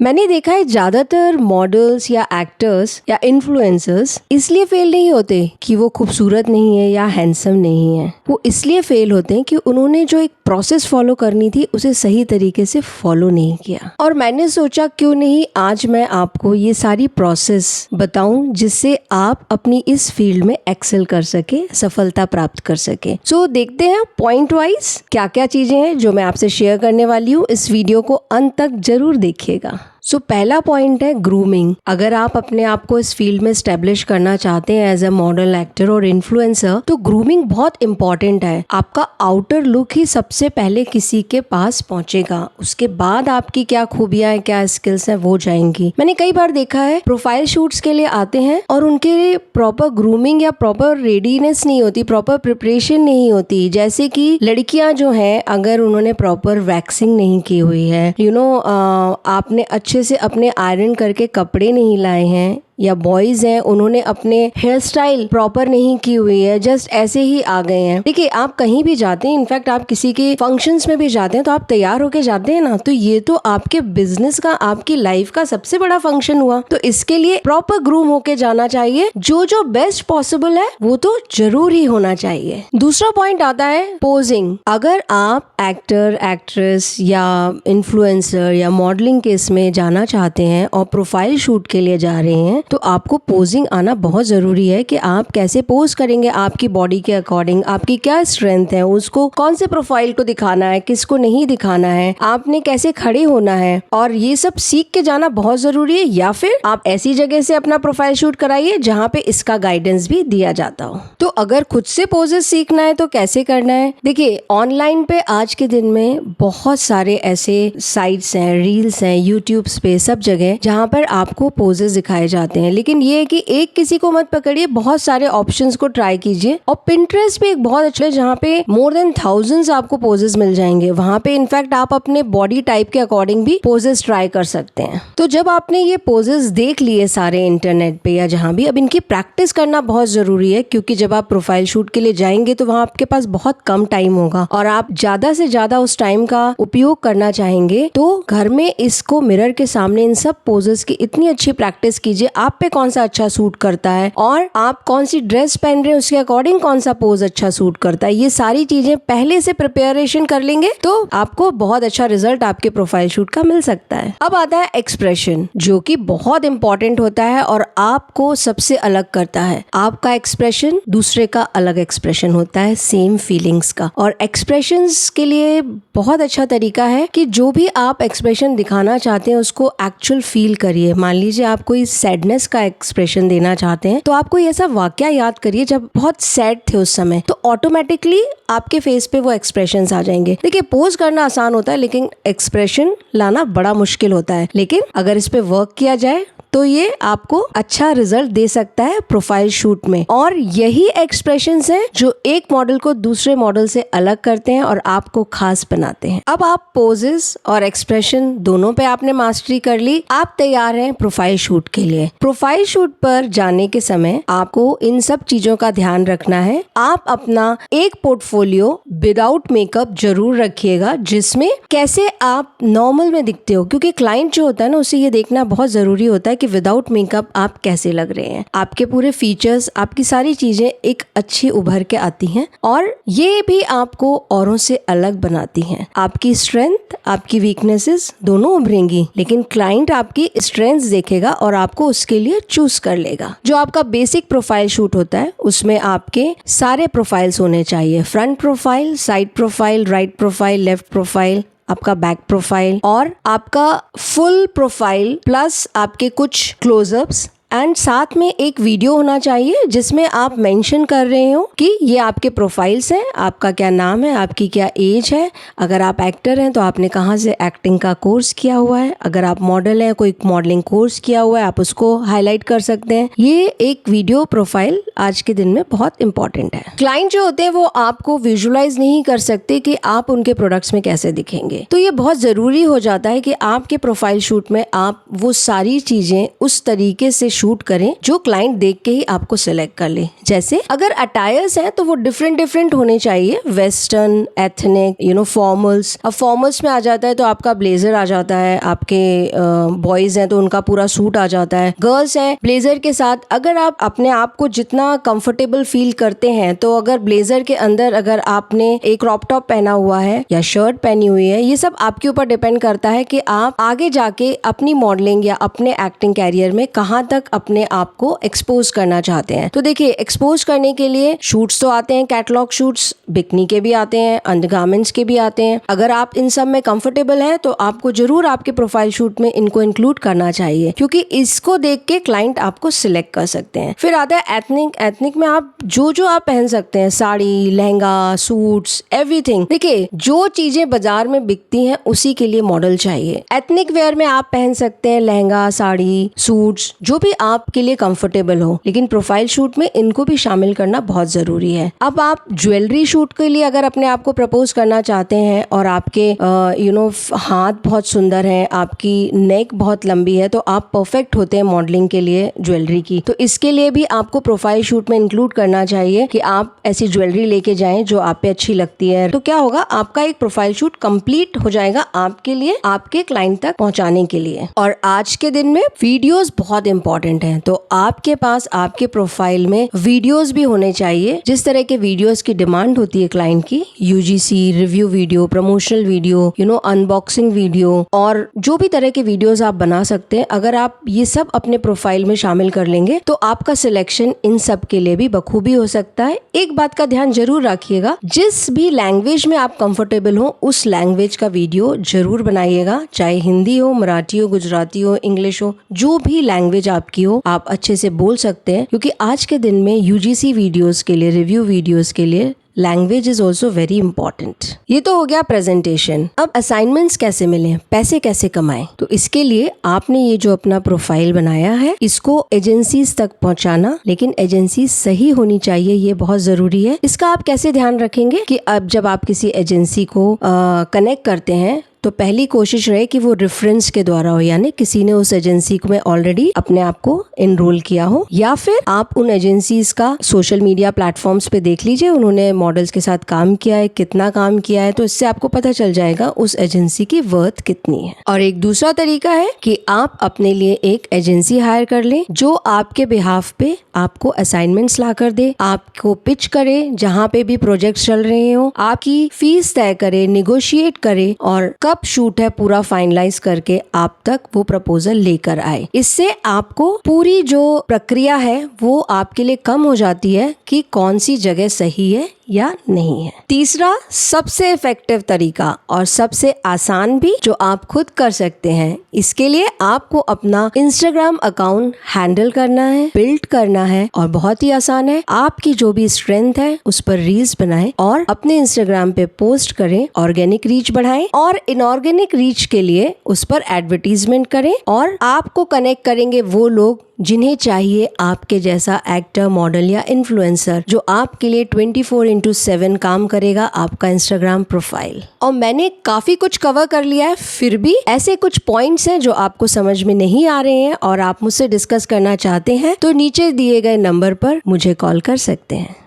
मैंने देखा है ज्यादातर मॉडल्स या एक्टर्स या इन्फ्लुएंसर्स इसलिए फेल नहीं होते कि वो खूबसूरत नहीं है या हैंडसम नहीं है। वो इसलिए फेल होते हैं कि उन्होंने जो एक प्रोसेस फॉलो करनी थी उसे सही तरीके से फॉलो नहीं किया। और मैंने सोचा क्यों नहीं आज मैं आपको ये सारी प्रोसेस बताऊं जिससे आप अपनी इस फील्ड में एक्सेल कर सके, सफलता प्राप्त कर सके। सो देखते हैं पॉइंट वाइज क्या क्या चीजें हैं जो मैं आपसे शेयर करने वाली हूँ। इस वीडियो को अंत तक जरूर देखिएगा। पहला पॉइंट है ग्रूमिंग। अगर आप अपने आप को इस फील्ड में स्टैब्लिश करना चाहते हैं एज अ मॉडल, एक्टर और इन्फ्लुएंसर, तो ग्रूमिंग बहुत इंपॉर्टेंट है। आपका आउटर लुक ही सबसे पहले किसी के पास पहुंचेगा, उसके बाद आपकी क्या खूबियां हैं, क्या स्किल्स हैं वो जाएंगी। मैंने कई बार देखा है प्रोफाइल शूट्स के लिए आते हैं और उनके लिए प्रॉपर ग्रूमिंग या प्रॉपर रेडीनेस नहीं होती, प्रॉपर प्रिपरेशन नहीं होती। जैसे कि लड़कियां जो हैं, अगर उन्होंने प्रॉपर वैक्सिंग नहीं की हुई है, आपने अच्छे से अपने आयरन करके कपड़े नहीं लाए हैं, या बॉयज हैं उन्होंने अपने हेयर स्टाइल प्रॉपर नहीं की हुई है, जस्ट ऐसे ही आ गए हैं। देखिए आप कहीं भी जाते हैं, इनफैक्ट आप किसी के फंक्शंस में भी जाते हैं तो आप तैयार होके जाते हैं ना, तो ये तो आपके बिजनेस का, आपकी लाइफ का सबसे बड़ा फंक्शन हुआ। तो इसके लिए प्रॉपर ग्रूम होके जाना चाहिए। जो बेस्ट पॉसिबल है वो तो जरूर ही होना चाहिए। दूसरा पॉइंट आता है पोजिंग। अगर आप एक्टर, एक्ट्रेस या इन्फ्लुएंसर या मॉडलिंग के इसमें जाना चाहते हैं और प्रोफाइल शूट के लिए जा रहे हैं तो आपको पोजिंग आना बहुत जरूरी है कि आप कैसे पोज करेंगे, आपकी बॉडी के अकॉर्डिंग, आपकी क्या स्ट्रेंथ है, उसको कौन से प्रोफाइल को दिखाना है, किसको नहीं दिखाना है, आपने कैसे खड़े होना है, और ये सब सीख के जाना बहुत जरूरी है। या फिर आप ऐसी जगह से अपना प्रोफाइल शूट कराइए जहाँ पे इसका गाइडेंस भी दिया जाता हो। तो अगर खुद से पोजेस सीखना है तो कैसे करना है? देखिए ऑनलाइन पे आज के दिन में बहुत सारे ऐसे साइट्स हैं, रील्स हैं, यूट्यूब पे, सब जगह जहाँ पर आपको पोजेस दिखाए जाते हैं। लेकिन ये है कि एक किसी को मत पकड़िए, बहुत सारे ऑप्शंस को ट्राई कीजिए। और पिंटरेस्ट भी एक बहुत अच्छा है जहाँ पे मोर देन थाउजेंड्स आपको पोजेस मिल जाएंगे। वहाँ पे इनफैक्ट आप अपने बॉडी टाइप के अकॉर्डिंग भी पोजेस ट्राई कर सकते हैं। तो जब आपने ये पोजेस देख लिए सारे इंटरनेट पे या जहाँ भी, अब इनकी प्रैक्टिस करना बहुत जरूरी है, क्योंकि जब आप प्रोफाइल शूट के लिए जाएंगे तो वहाँ आपके पास बहुत कम टाइम होगा और आप ज्यादा से ज्यादा उस टाइम का उपयोग करना चाहेंगे। तो घर में इसको मिरर के सामने इन सब पोजेस की इतनी अच्छी प्रैक्टिस कीजिए, आप पे कौन सा अच्छा सूट करता है और आप कौन सी ड्रेस पहन रहे हैं उसके अकॉर्डिंग कौन सा पोज अच्छा सूट करता है। ये सारी चीजें पहले से प्रिपरेशन कर लेंगे तो आपको बहुत अच्छा रिजल्ट आपके प्रोफाइल शूट का मिल सकता है। अब आता है एक्सप्रेशन, जो कि बहुत इंपॉर्टेंट होता है और आपको सबसे अलग करता है। आपका एक्सप्रेशन दूसरे का अलग एक्सप्रेशन होता है, सेम फीलिंग्स का। और एक्सप्रेशंस के लिए बहुत अच्छा तरीका है कि जो भी आप एक्सप्रेशन दिखाना चाहते हैं उसको एक्चुअल फील करिए। मान लीजिए आप कोई सैडनेस का एक्सप्रेशन देना चाहते हैं तो आप कोई ऐसा वाकया याद करिए जब बहुत सैड थे उस समय, तो ऑटोमेटिकली आपके फेस पे वो एक्सप्रेशंस आ जाएंगे। देखिए पोज करना आसान होता है लेकिन एक्सप्रेशन लाना बड़ा मुश्किल होता है। लेकिन अगर इस पे वर्क किया जाए तो ये आपको अच्छा रिजल्ट दे सकता है प्रोफाइल शूट में। और यही एक्सप्रेशंस हैं जो एक मॉडल को दूसरे मॉडल से अलग करते हैं और आपको खास बनाते हैं। अब आप पोजेस और एक्सप्रेशन दोनों पे आपने मास्टरी कर ली, आप तैयार हैं प्रोफाइल शूट के लिए। प्रोफाइल शूट पर जाने के समय आपको इन सब चीजों का ध्यान रखना है। आप अपना एक पोर्टफोलियो विदाउट मेकअप जरूर रखिएगा, जिसमें कैसे आप नॉर्मल में दिखते हो, क्योंकि क्लाइंट जो होता है ना उसे ये देखना बहुत जरूरी होता है कि विदाउट मेकअप आप कैसे लग रहे हैं। आपके पूरे फीचर्स, आपकी सारी चीजें एक अच्छी उभर के आती हैं और ये भी आपको औरों से अलग बनाती हैं। आपकी स्ट्रेंथ, आपकी वीकनेसेस दोनों उभरेंगी, लेकिन क्लाइंट आपकी स्ट्रेंथ देखेगा और आपको उसके लिए चूज कर लेगा। जो आपका बेसिक प्रोफाइल शूट होता है उसमें आपके सारे प्रोफाइल्स होने चाहिए, front profile, side profile, right profile, left profile, आपका बैक प्रोफाइल और आपका फुल प्रोफाइल प्लस आपके कुछ क्लोजअप्स, एंड साथ में एक वीडियो होना चाहिए जिसमें आप मेंशन कर रहे हो कि ये आपके प्रोफाइल्स हैं, आपका क्या नाम है, आपकी क्या एज है, अगर आप एक्टर हैं तो आपने कहाँ से एक्टिंग का कोर्स किया हुआ है, अगर आप मॉडल हैं कोई मॉडलिंग कोर्स किया हुआ है आप उसको हाईलाइट कर सकते हैं। ये एक वीडियो प्रोफाइल आज के दिन में बहुत इंपॉर्टेंट है। क्लाइंट जो होते हैं वो आपको विजुअलाइज नहीं कर सकते कि आप उनके प्रोडक्ट्स में कैसे दिखेंगे, तो ये बहुत जरूरी हो जाता है कि आपके प्रोफाइल शूट में आप वो सारी चीजें उस तरीके से शूट करें जो क्लाइंट देख के ही आपको सिलेक्ट कर ले। जैसे अगर अटायर्स हैं तो वो डिफरेंट होने चाहिए, वेस्टर्न, एथनिक, फॉर्मल्स। अब फॉर्मल्स में आ जाता है तो आपका ब्लेजर आ जाता है, आपके बॉयज हैं तो उनका पूरा सूट आ जाता है, गर्ल्स हैं ब्लेजर के साथ। अगर आप अपने आप को जितना कंफर्टेबल फील करते हैं तो अगर ब्लेजर के अंदर अगर आपने एक क्रॉप टॉप पहना हुआ है या शर्ट पहनी हुई है, ये सब आपके ऊपर डिपेंड करता है कि आप आगे जाके अपनी मॉडलिंग या अपने एक्टिंग कैरियर में कहाँ तक अपने आप को एक्सपोज करना चाहते हैं। तो देखिए, एक्सपोज करने के लिए शूट्स तो आते हैं, कैटलॉग शूट्स, बिकनी के भी आते हैं, अंडरगारमेंट्स के भी आते हैं। अगर आप इन सब में कंफर्टेबल हैं तो आपको जरूर आपके प्रोफाइल शूट में इनको इंक्लूड करना चाहिए, क्योंकि इसको देख के क्लाइंट आपको सिलेक्ट कर सकते हैं। फिर आता है एथनिक। एथनिक में आप जो आप पहन सकते हैं, साड़ी, लहंगा, सूट्स, एवरीथिंग। देखिए, जो चीजें बाजार में बिकती हैं उसी के लिए मॉडल चाहिए। एथनिक वेयर में आप पहन सकते हैं लहंगा, साड़ी, सूट्स, जो भी आपके लिए कंफर्टेबल हो, लेकिन प्रोफाइल शूट में इनको भी शामिल करना बहुत जरूरी है। अब आप ज्वेलरी शूट के लिए अगर अपने आप को प्रपोज करना चाहते हैं और आपके हाथ बहुत सुंदर हैं, आपकी नेक बहुत लंबी है, तो आप परफेक्ट होते हैं मॉडलिंग के लिए ज्वेलरी की। तो इसके लिए भी आपको प्रोफाइल शूट में इंक्लूड करना चाहिए कि आप ऐसी ज्वेलरी लेके जाएं जो आप पे अच्छी लगती है। तो क्या होगा, आपका एक प्रोफाइल शूट कंप्लीट हो जाएगा आपके लिए, आपके क्लाइंट तक पहुंचाने के लिए। और आज के दिन में वीडियोस बहुत इंपॉर्टेंट हैं, तो आपके पास आपके प्रोफाइल में वीडियोस भी होने चाहिए। जिस तरह के वीडियोस की डिमांड होती है क्लाइंट की, UGC, review video, promotional video, unboxing video, और जो भी तरह के वीडियोस आप बना सकते हैं, अगर आप ये सब अपने प्रोफाइल में शामिल कर लेंगे तो आपका सिलेक्शन इन सब के लिए भी बखूबी हो सकता है। एक बात का ध्यान जरूर रखिएगा, जिस भी लैंग्वेज में आप कंफर्टेबल हो उस लैंग्वेज का वीडियो जरूर बनाइएगा, चाहे हिंदी हो, मराठी हो, गुजराती हो, इंग्लिश हो, जो भी लैंग्वेज आपकी हो आप अच्छे से बोल सकते हैं, क्योंकि आज के दिन में यूजीसी वीडियोस के लिए, रिव्यू वीडियोस के लिए language is also very important. ये तो हो गया प्रेजेंटेशन। अब असाइनमेंट्स कैसे मिलें, पैसे कैसे कमाएं, तो इसके लिए आपने ये जो अपना प्रोफाइल बनाया है इसको एजेंसीज तक पहुंचाना, लेकिन एजेंसी सही होनी चाहिए, ये बहुत जरूरी है। इसका आप कैसे ध्यान रखेंगे कि अब जब आप किसी एजेंसी को कनेक्ट करते हैं तो पहली कोशिश रहे कि वो रेफरेंस के द्वारा हो, यानी किसी ने उस एजेंसी में ऑलरेडी अपने आप को एनरोल किया हो, या फिर आप उन एजेंसीज का सोशल मीडिया प्लेटफॉर्म्स पे देख लीजिए, उन्होंने मॉडल्स के साथ काम किया है, कितना काम किया है, तो इससे आपको पता चल जाएगा उस एजेंसी की वर्थ कितनी है। और एक दूसरा तरीका है कि आप अपने लिए एक एजेंसी हायर कर लें जो आपके बिहाफ पे आपको असाइनमेंट्स ला कर दे, आपको पिच करे, जहाँ पे भी प्रोजेक्ट्स चल रहे हो, आपकी फीस तय करे, निगोशिएट करे, और कब शूट है पूरा फाइनलाइज करके आप तक वो प्रपोजल लेकर आए। इससे आपको पूरी जो प्रक्रिया है वो आपके लिए कम हो जाती है कि कौन सी जगह सही है या नहीं है। तीसरा सबसे इफेक्टिव तरीका और सबसे आसान भी जो आप खुद कर सकते हैं, इसके लिए आपको अपना इंस्टाग्राम अकाउंट हैंडल करना है, बिल्ड करना है, और बहुत ही आसान है। आपकी जो भी स्ट्रेंथ है उस पर रील्स बनाएं और अपने इंस्टाग्राम पे पोस्ट करें, ऑर्गेनिक रीच बढ़ाएं, और इनऑर्गेनिक रीच के लिए उस पर एडवर्टीजमेंट करें, और आपको कनेक्ट करेंगे वो लोग जिन्हें चाहिए आपके जैसा एक्टर, मॉडल या इन्फ्लुएंसर, जो आपके लिए 24/7 काम करेगा आपका इंस्टाग्राम प्रोफाइल। और मैंने काफी कुछ कवर कर लिया है, फिर भी ऐसे कुछ पॉइंट्स हैं जो आपको समझ में नहीं आ रहे हैं और आप मुझसे डिस्कस करना चाहते हैं, तो नीचे दिए गए नंबर पर मुझे कॉल कर सकते हैं।